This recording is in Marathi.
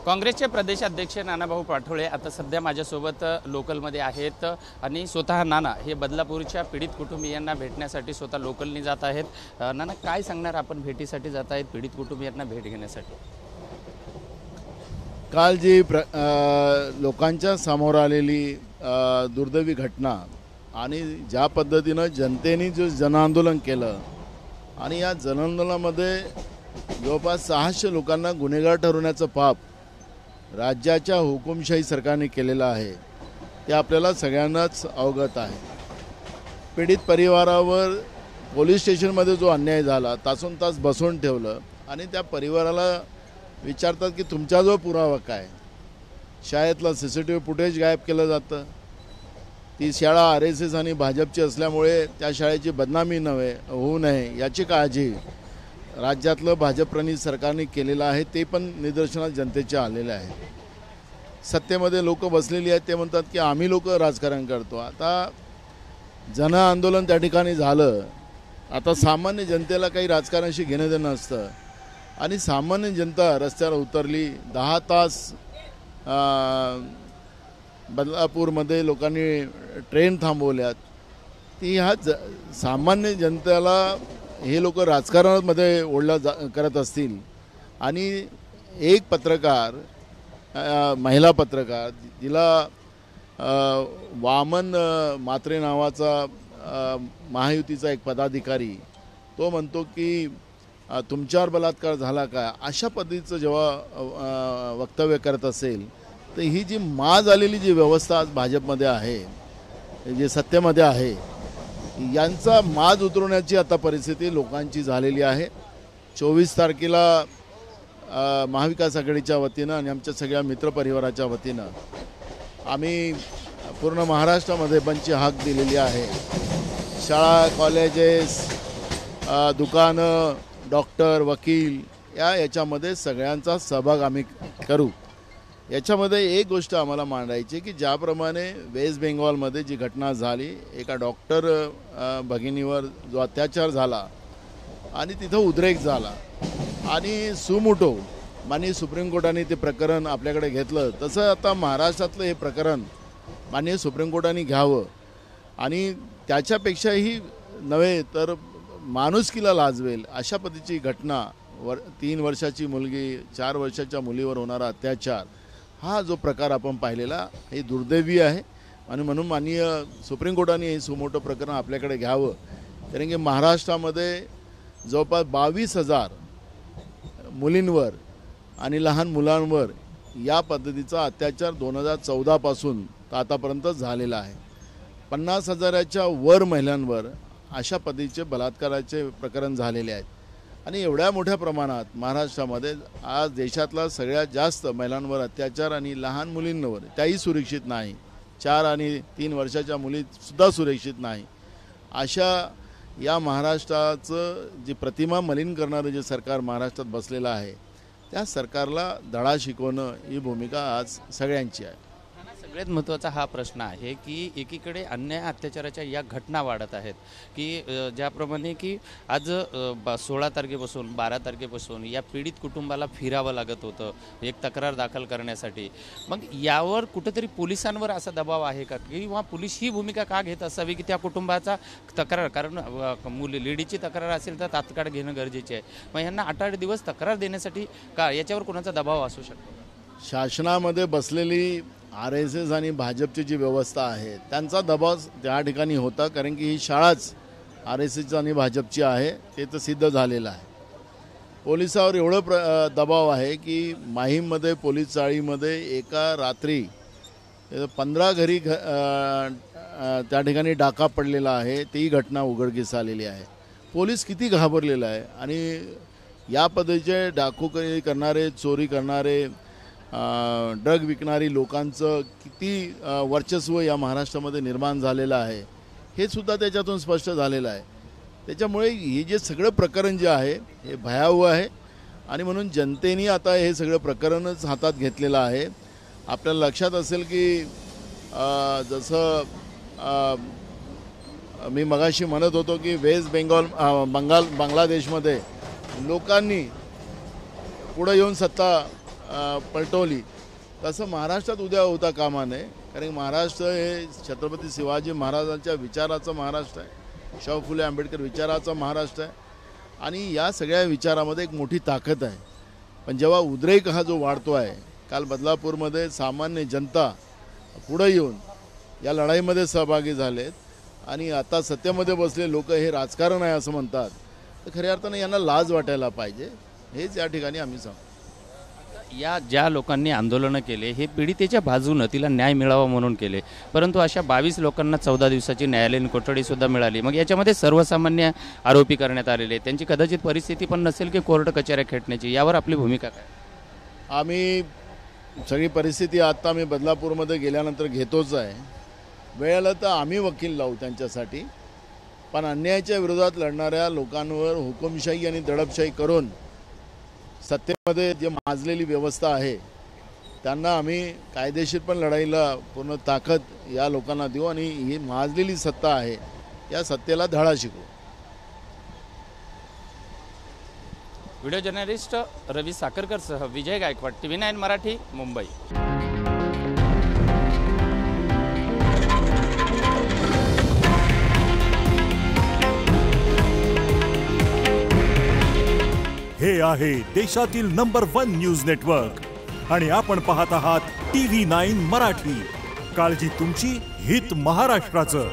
काँग्रेसचे प्रदेशाध्यक्ष नानाभाऊ पाटोळे आता सध्या माझ्यासोबत लोकलमध्ये आहेत आणि स्वतः नाना हे बदलापूरच्या पीडित कुटुंबियांना भेटण्यासाठी स्वतः लोकलनी जात आहेत। नाना, काय सांगणार? आपण भेटीसाठी जात आहेत पीडित कुटुंबियांना भेट घेण्यासाठी। काल जी लोकांच्या समोर आलेली दुर्दैवी घटना आणि ज्या पद्धतीनं जनतेने जो जनआंदोलन केलं आणि या जनआंदोलनामध्ये जवळपास 600 लोकांना गुन्हेगार ठरवण्याचं पाप राज्याच्या हुकुमशाही सरकारने केलेलं आहे ते आपल्याला सगळ्यांनाच अवगत आहे। पीडित परिवारावर पोलीस स्टेशनमध्ये जो अन्याय झाला तासून तास बसवून ठेवलं आणि त्या परिवाराला विचारतात की तुमचा पुरावा काय? शाळेतलं CCTV फुटेज गायब केलं जातं। ती शाळा RSS आणि भाजपची असल्यामुळे त्या शाळेची बदनामी होऊ नये याची काळजी राज्यातलं भाजपप्रणीत सरकारने केलेलं आहे। ते पण निदर्शनात जनतेच्या आलेले आहे। सत्तेमध्ये लोक बसलेली आहेत ते म्हणतात की आम्ही लोक राजकारण करतो। आता जन आंदोलन त्या ठिकाणी झालं, आता सामान्य जनतेला काही राजकारणाशी घेणं देणं नसतं आणि सामान्य जनता रस्त्यावर उतरली। 10 तास बदलापूरमध्ये लोकांनी ट्रेन थांबवल्यात। ती ह्या सामान्य जनतेला हे लोक राजकारणामध्ये करत असतील आणि एक पत्रकार, महिला पत्रकार जिला वामन मात्रे नावाचा महायुतीचा एक पदाधिकारी तो म्हणतो की तुमच्यावर बलात्कार झाला का, अशा पद्धतीचं जेव्हा वक्तव्य करत असेल तर ही जी माज आलेली जी व्यवस्था आज भाजपमध्ये आहे, जे सत्तेमध्ये आहे, यांचा माज उतरवण्याची आता परिस्थिती लोकांची झालेली आहे। 24 तारखेला महाविकास आघाडीच्या वतीनं आणि आमच्या सगळ्या मित्रपरिवाराच्या वतीनं आम्ही पूर्ण महाराष्ट्रामध्ये बंदची हाक दिलेली आहे। शाळा, कॉलेजेस, दुकानं, डॉक्टर, वकील याच्यामध्ये सगळ्यांचा सहभाग आम्ही करू। याच्यामध्ये एक गोष्ट आम्हाला मांडायची की ज्याप्रमाणे वेस्ट बेंगॉलमध्ये जी घटना झाली, एका डॉक्टर भगिनीवर जो अत्याचार झाला आणि तिथं उद्रेक झाला आणि सुमोटो माननीय सुप्रीम कोर्टाने ते प्रकरण आपल्याकडे घेतलं, तसं आता महाराष्ट्रातलं हे प्रकरण माननीय सुप्रीम कोर्टाने घ्यावं आणि त्याच्यापेक्षाही नव्हे तर माणुसकीला लाजवेल अशा पद्धतीची घटना 3 वर्षाची मुलगी, 4 वर्षाच्या मुलीवर होणारा अत्याचार, हा जो प्रकार आपण पाहिलेला हे दुर्दैवी आहे आणि म्हणून माननीय सुप्रीम कोर्टाने हे सुमोटो प्रकरण आपल्याकडे घ्यावं। कारण की महाराष्ट्रामध्ये जवळपास 22,000 मुलींवर आणि लहान मुलांवर या पद्धतीचा अत्याचार 2014 पासून आतापर्यंत झालेला आहे। 50,000च्या वर महिलांवर अशा पद्धतीचे बलात्काराचे प्रकरण झालेले आहेत आणि एवढ्या मोठ्या प्रमाणात महाराष्ट्रामध्ये आज देशातला सगळ्यात जास्त महिलांवर अत्याचार आणि लहान मुलींवर, त्याही सुरक्षित नाही, 4 आणि 3 वर्षाच्या मुलीसुद्धा सुरक्षित नाही, अशा या महाराष्ट्राचं जी प्रतिमा मलिन करणारं जे सरकार महाराष्ट्रात बसलेलं आहे त्या सरकारला धडा शिकवणं ही भूमिका आज सगळ्यांची आहे। सगळ्यात महत्त्वाचा हा प्रश्न आहे की एकीकडे अन्याय अत्याचाराच्या या घटना वाढत आहेत की ज्याप्रमाणे की आज 16 तारखेपासून 12 तारखेपासून या पीडित कुटुंबाला फिरावं लागत होतं एक तक्रार दाखल करण्यासाठी। मग यावर कुठेतरी पोलिसांवर असा दबाव आहे का किंवा पोलीस ही भूमिका का घेत असावी की त्या कुटुंबाचा तक्रार, कारण लेडीची तक्रार असेल तर तात्काळ घेणं गरजेचे आहे, मग यांना 8-8 दिवस तक्रार देण्यासाठी का याच्यावर कोणाचा दबाव असू शकतो? शासनामध्ये बसलेली RSS आणि भाजपची जी व्यवस्था आहे त्यांचा दबाव त्या ठिकाणी होता, कारण की ही शाळाच RSS आणि भाजपची आहे ते तर सिद्ध झालेलं आहे। पोलिसावर एवढं दबाव आहे की माहीममध्ये पोलीस चाळीमध्ये एका रात्री 15 घरी त्या ठिकाणी डाका पडलेला आहे, ती घटना उघडकीस आलेली आहे। पोलीस किती घाबरलेला आहे आणि या पद्धतीचे डाकूकरी करणारे, चोरी करणारे, ड्रग विकणारी लोकांचं किती वर्चस्व या महाराष्ट्रामध्ये निर्माण झालेलं आहे हे सुद्धा त्याच्यातून स्पष्ट झालेलं आहे। त्याच्यामुळे हे जे सगळं प्रकरण जे आहे हे भयावह आहे आणि म्हणून जनतेने आता हे सगळं प्रकरणच हातात घेतलेलं आहे। आपल्याला लक्षात असेल की जसं मी मगाशी म्हणत होतो की वेस्ट बेंगॉल बांगलादेशमध्ये लोकांनी पुढे येऊन सत्ता पलटवली, तसं महाराष्ट्रात उद्या होता कामा नये. कारण महाराष्ट्र हे छत्रपती शिवाजी महाराजांच्या विचाराचं महाराष्ट्र आहे, शाहू फुले आंबेडकर विचाराचं महाराष्ट्र आहे आणि या सगळ्या विचारामध्ये एक मोठी ताकद आहे. पण जेव्हा उद्रेक हा जो वाढतो आहे, काल बदलापूरमध्ये सामान्य जनता पुढे येऊन या लढाईमध्ये सहभागी झालेत आणि आता सत्तेमध्ये बसले लोक हे राजकारण आहे असं म्हणतात, तर खऱ्या अर्थाने यांना लाज वाटायला पाहिजे. हेच या ठिकाणी आम्ही सांगतो. या ज्या लोकांनी आंदोलनं केले हे पीडितेच्या बाजूनं तिला न्याय मिळावा म्हणून केले, परंतु अशा 22 लोकांना 14 दिवसाची न्यायालयीन कोठडीसुद्धा मिळाली. मग याच्यामध्ये सर्वसामान्य आरोपी करण्यात आलेले, त्यांची कदाचित परिस्थिती पण नसेल की कोर्ट कचऱ्या खेटण्याची. यावर आपली भूमिका काय? आम्ही सगळी परिस्थिती आत्ता मी बदलापूरमध्ये गेल्यानंतर घेतोच आहे. वेळ आलं तर आम्ही वकील लावू त्यांच्यासाठी. पण अन्यायाच्या विरोधात लढणाऱ्या लोकांवर हुकुमशाही आणि दडपशाही करून सत्तेमध्ये जे माजलेली व्यवस्था आहे त्यांना आम्ही कायदेशीर पण लढाईला पूर्ण ताकद या लोकांना देऊ आणि ही माजलेली सत्ता आहे या सत्तेला धडा शिकवू. व्हिडिओ जर्नलिस्ट रवी साखरकरसह विजय गायकवाड, TV9 मराठी, मुंबई. हे आहे देशातील नंबर 1 न्यूज नेटवर्क आणि आपण पाहत आहात TV9 मराठी. काळजी तुमची, हित महाराष्ट्राचं.